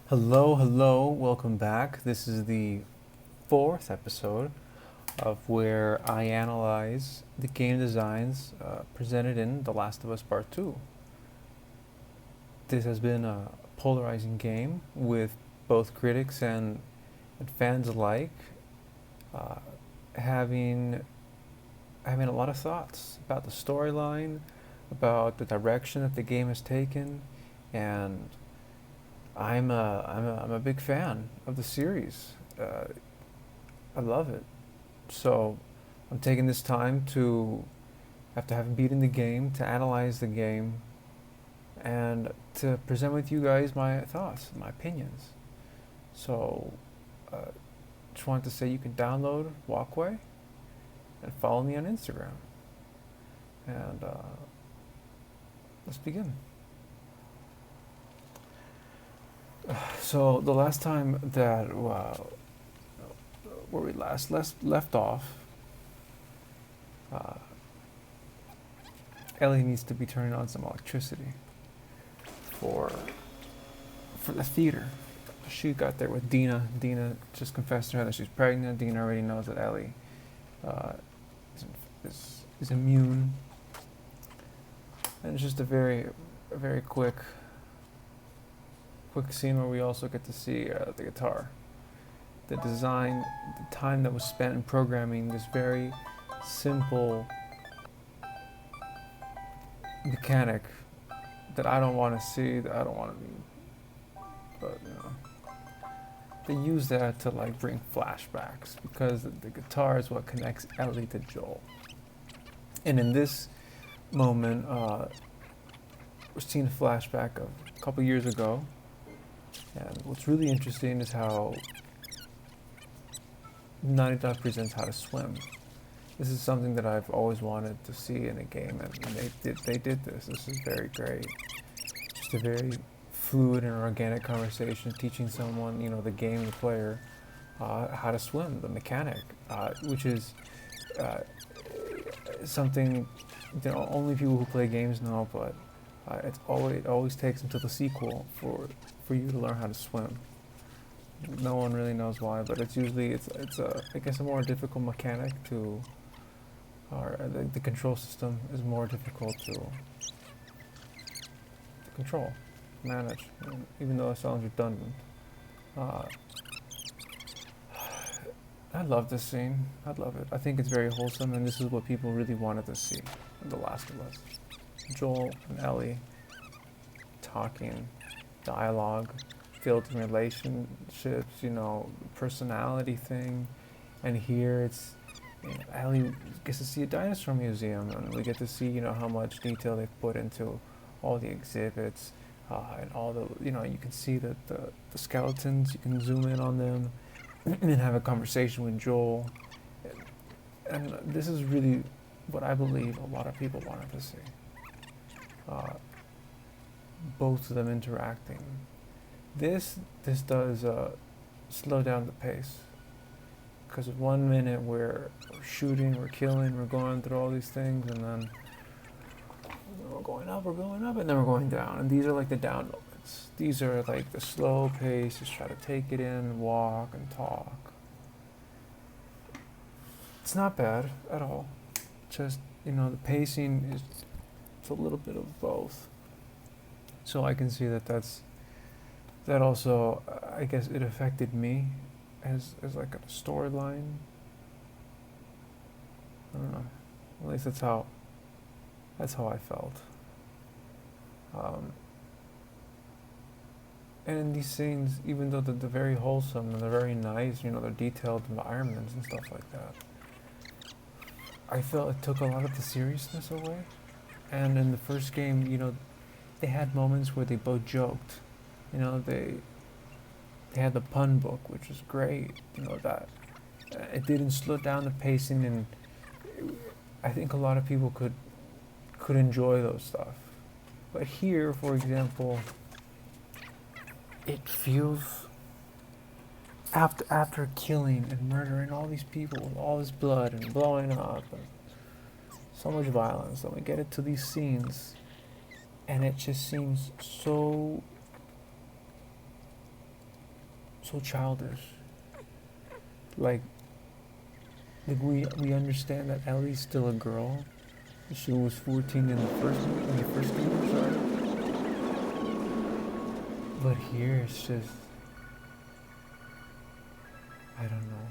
Hello, welcome back. This is the fourth episode of where I analyze the game designs presented in The Last of Us Part 2. This has been a polarizing game with both critics and fans alike uh, having having a lot of thoughts about the storyline, about the direction that the game has taken, and I'm a big fan of the series. I love it. So I'm taking this time to, after having beaten the game, to analyze the game and to present with you guys my thoughts, my opinions. So uh, just wanted to say you can download Walkway and follow me on Instagram. And let's begin. So the last time that where we left off, uh, Ellie needs to be turning on some electricity for the theater. She got there with Dina. Dina just confessed to her that she's pregnant. Dina already knows that Ellie uh, is immune, and it's just a very quick scene where we also get to see the guitar, the design, the time that was spent in programming this very simple mechanic that I don't want to see, that I don't want to, but you know, they use that to like bring flashbacks because the guitar is what connects Ellie to Joel. And in this moment, we're seeing a flashback of a couple years ago. And what's really interesting is how Naughty Dog presents how to swim. This is something that I've always wanted to see in a game, and they did this. This is very great. Just a very fluid and organic conversation, teaching someone, the game, the player, how to swim, the mechanic, which is something only people who play games know, but it always takes until the sequel for you to learn how to swim. No one really knows why, but it's usually I guess a more difficult mechanic to, or the control system is more difficult to control, manage, even though it sounds redundant. I love this scene. I love it. I think it's very wholesome, and this is what people really wanted to see in The Last of Us. Joel and Ellie talking, dialogue, building relationships, personality thing. And here it's, Ellie gets to see a dinosaur museum, and we get to see, how much detail they've put into all the exhibits, and all the, you can see the skeletons, you can zoom in on them and have a conversation with Joel. And this is really what I believe a lot of people wanted to see. Both of them interacting. This does slow down the pace, because 1 minute we're shooting, we're killing, we're going through all these things, and then we're going up, and then we're going down. And these are like the down moments. These are like the slow pace, just try to take it in, walk and talk. It's not bad at all. Just, the pacing is, it's a little bit of both. So I can see that also, I guess it affected me as like a storyline. I don't know. At least that's how I felt. And in these scenes, even though they're very wholesome and they're very nice, they're detailed environments and stuff like that, I felt it took a lot of the seriousness away. And in the first game, they had moments where they both joked. They had the pun book, which was great. That it didn't slow down the pacing, and I think a lot of people could enjoy those stuff. But here, for example, it feels after killing and murdering all these people with all this blood and blowing up and so much violence, then we get into these scenes, and it just seems so so childish. Like we understand that Ellie's still a girl. She was 14 in the first game, sorry. But here it's just, I don't know.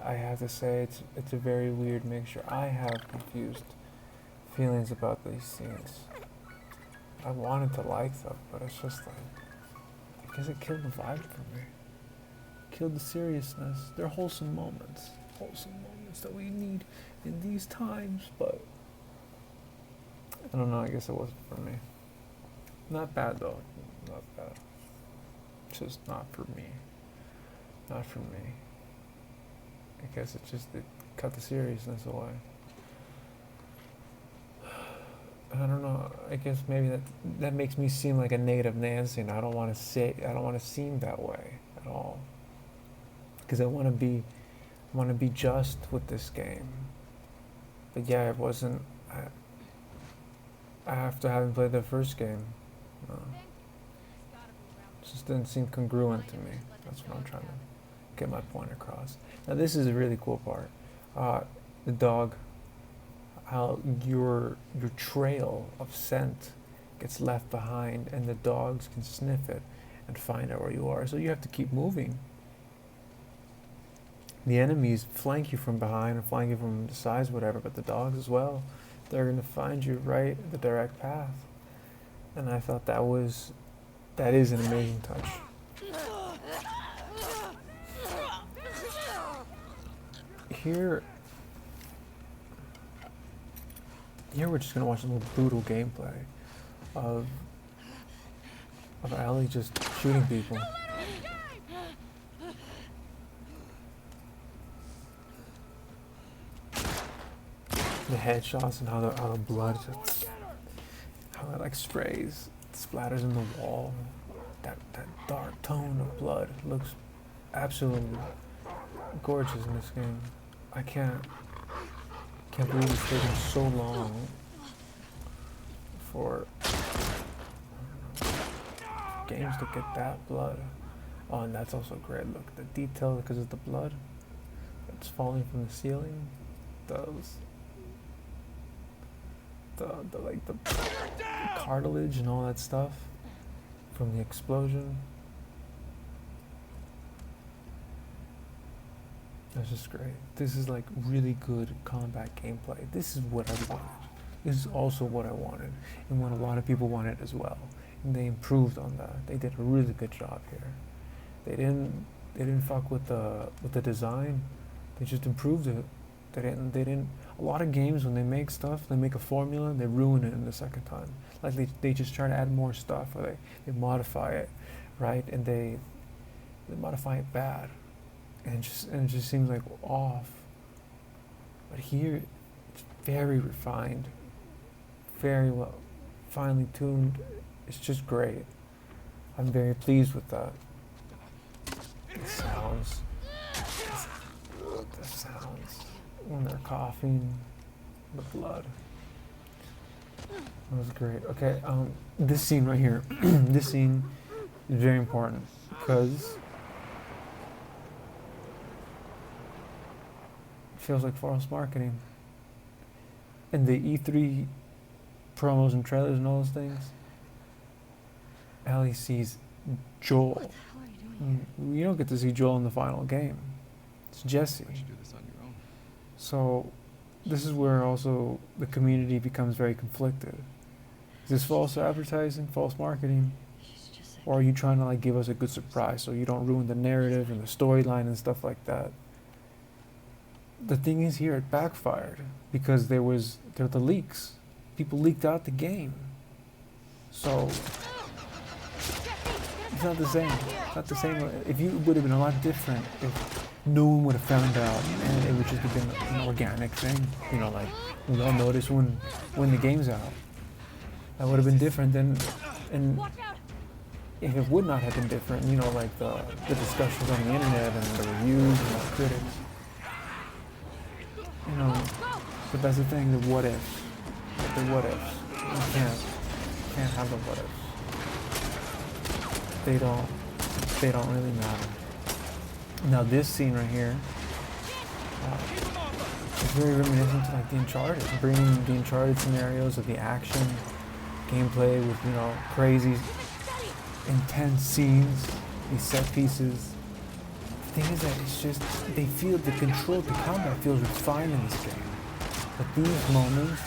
I have to say it's a very weird mixture. I have confused feelings about these scenes. I wanted to like them, but it's just like, I guess it killed the vibe for me. Killed the seriousness. They're wholesome moments that we need in these times, but I don't know, I guess it wasn't for me. Not bad though, not bad. It's just not for me. Not for me. I guess it cut the seriousness away. I don't know, I guess maybe that makes me seem like a negative Nancy, and I don't want to seem that way at all. Because I want to be just with this game. But yeah, it wasn't, after having played the first game, it just didn't seem congruent to me. That's what I'm trying to get my point across. Now this is a really cool part. The dog, how your trail of scent gets left behind, and the dogs can sniff it and find out where you are. So you have to keep moving. The enemies flank you from behind and flank you from the sides, whatever, but the dogs as well, they're going to find you right at the direct path. And I thought that is an amazing touch. Here we're just going to watch a little brutal gameplay of Ellie just shooting people. The headshots and how the blood just, how it like sprays, splatters in the wall. That dark tone of blood looks absolutely gorgeous in this game. I can't believe it's taken so long for games to get that blood. Oh, and that's also great. Look, the detail because of the blood that's falling from the ceiling. Those. The cartilage and all that stuff from the explosion. That's just great. This is like really good combat gameplay. This is what I wanted. This is also what I wanted, and what a lot of people wanted as well. And they improved on that. They did a really good job here. They didn't fuck with the design. They just improved it. They didn't. A lot of games, when they make stuff, they make a formula, they ruin it in the second time. Like they just try to add more stuff, or they modify it, right? And they modify it bad, and it just seems like off. But here, it's very refined, very well, finely tuned. It's just great. I'm very pleased with that. The sounds. When they're coughing, the blood. That was great. Okay, this scene right here, this scene is very important because it feels like false marketing. And the E3 promos and trailers and all those things, Ellie sees Joel. What the hell are you doing here? You don't get to see Joel in the final game. It's Jesse. Why'd you do this on your own? So this is where also the community becomes very conflicted. Is this false advertising, false marketing? She's just like, Or are you trying to like give us a good surprise so you don't ruin the narrative and the storyline and stuff like that? The thing is here, it backfired because there were the leaks. People leaked out the game. So it's not the same. It's not the same. If you would have been a lot different if no one would have found out and it would just have been an organic thing. You know, like we all notice when the game's out. That would have been different than, and if it would not have been different, you know, like the discussions on the internet and the reviews and the critics. You know, but that's the thing, the what ifs. The what ifs. You can't have the what ifs. They don't they don't really matter. Now this scene right here, it's very reminiscent to like the Uncharted, bringing the Uncharted scenarios of the action, gameplay with, you know, crazy, intense scenes, these set pieces. The thing is that it's just, they feel the control, the combat feels refined in this game. But these moments,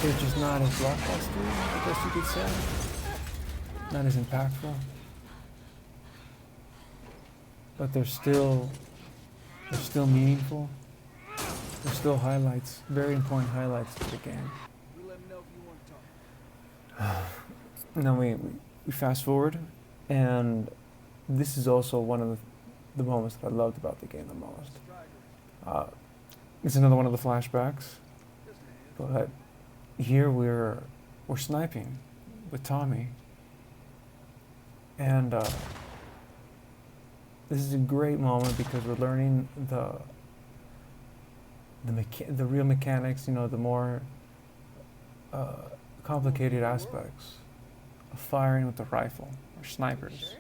they're just not as blockbuster, I guess you could say. Not as impactful. But they're still meaningful. They're still highlights, very important highlights to the game. Now we fast forward, and this is also one of the moments that I loved about the game the most. It's another one of the flashbacks, but here we're sniping with Tommy, and this is a great moment because we're learning the real mechanics, you know, the more complicated aspects of firing with the rifle or snipers.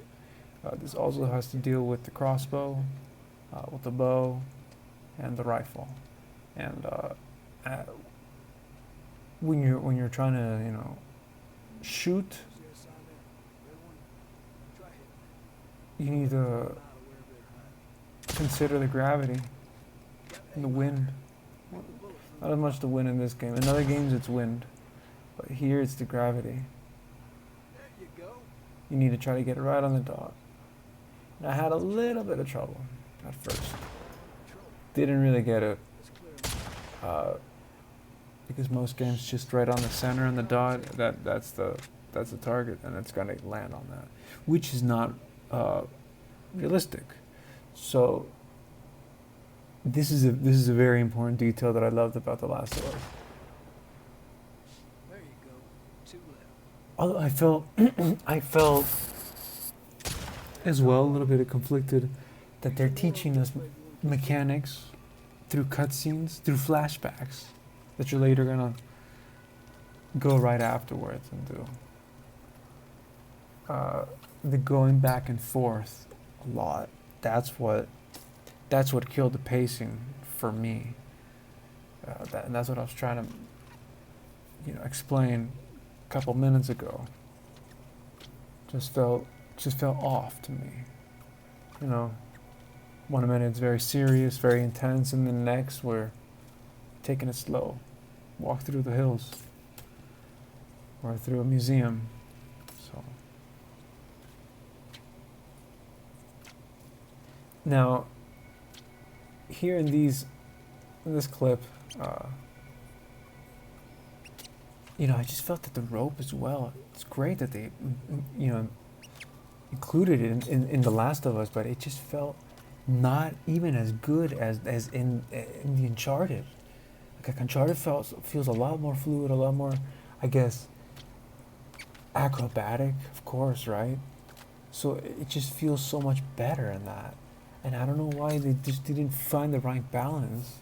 This also has to deal with the crossbow, with the bow, and the rifle. And when you're trying to, you know, shoot, you need to consider the gravity and the wind. Not as much the wind in this game. In other games it's wind, but here it's the gravity. You need to try to get it right on the dot. And I had a little bit of trouble at first. Didn't really get it. Because most games just right on the center and the dot, that's the target, and it's gonna land on that, which is not realistic. So this is a very important detail that I loved about The Last of Us. There you go. 2 left. Although I felt as well a little bit conflicted that they're teaching us mechanics through cutscenes, through flashbacks that you're later gonna go right afterwards and do. The going back and forth a lot. That's what killed the pacing for me. And that's what I was trying to, you know, explain a couple minutes ago. Just felt off to me. You know, 1 minute it's very serious, very intense, and the next we're taking it slow. Walk through the hills or through a museum. So now here in this clip, you know, I just felt that the rope as well. It's great that they, you know, included it in The Last of Us, but it just felt not even as good as in the Uncharted. Like Uncharted feels a lot more fluid, a lot more, I guess, acrobatic, of course, right? So it just feels so much better in that. And I don't know why they just didn't find the right balance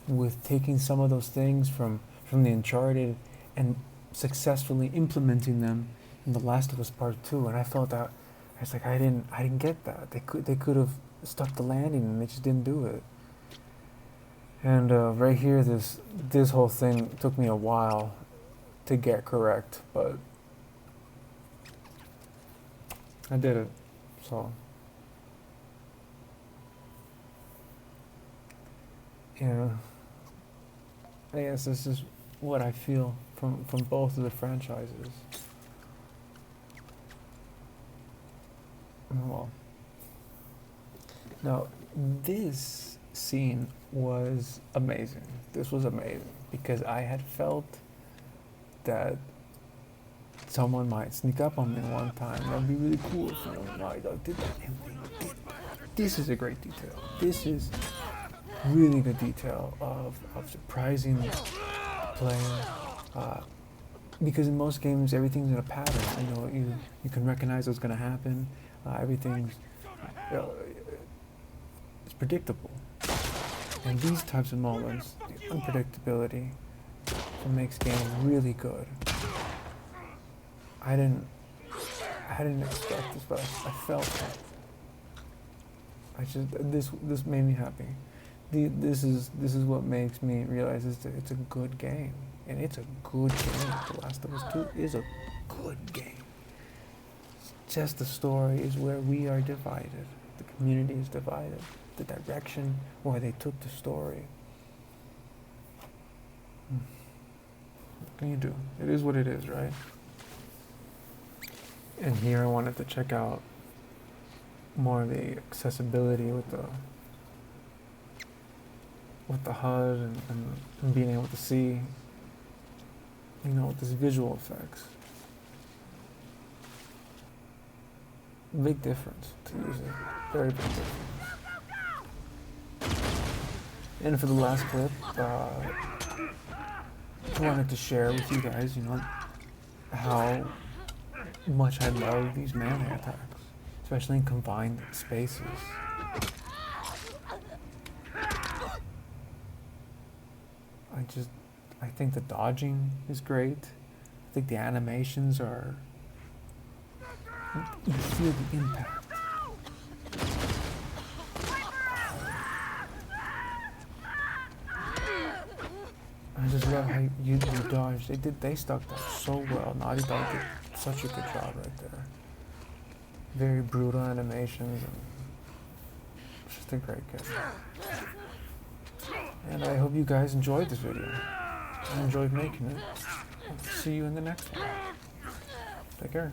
with taking some of those things from the Uncharted and successfully implementing them in The Last of Us Part 2. And I felt that, I was like, I didn't get that. They could have stuck the landing and they just didn't do it. And right here, this whole thing took me a while to get correct, but I did it, so. Yeah, I guess this is what I feel from both of the franchises. Well, now this scene was amazing. This was amazing because I had felt that someone might sneak up on me one time. That'd be really cool if someone did that. And they did. This is a great detail. This is really good detail of surprising player. Because in most games, everything's in a pattern. You know, you can recognize what's going to happen. Everything's it's predictable. And these types of moments, the unpredictability, makes games really good. I didn't I didn't expect this, but I felt it. This made me happy. This is what makes me realize it's a good game, and it's a good game. The Last of Us 2 is a good game. It's just the story is where we are divided. The community is divided. The direction where they took the story. What can you do? It is what it is, right? And here I wanted to check out more of the accessibility with the HUD and being able to see, with these visual effects. Big difference to use it. Very big difference. And for the last clip, I wanted to share with you guys, how much I love these melee attacks, especially in confined spaces. I think the dodging is great. I think the animations are, you feel the impact. I just love how you dodge. They stuck that so well. Naughty Dog did such a good job right there. Very brutal animations, and just a great game. And I hope you guys enjoyed this video. I enjoyed making it. I'll see you in the next one. Take care.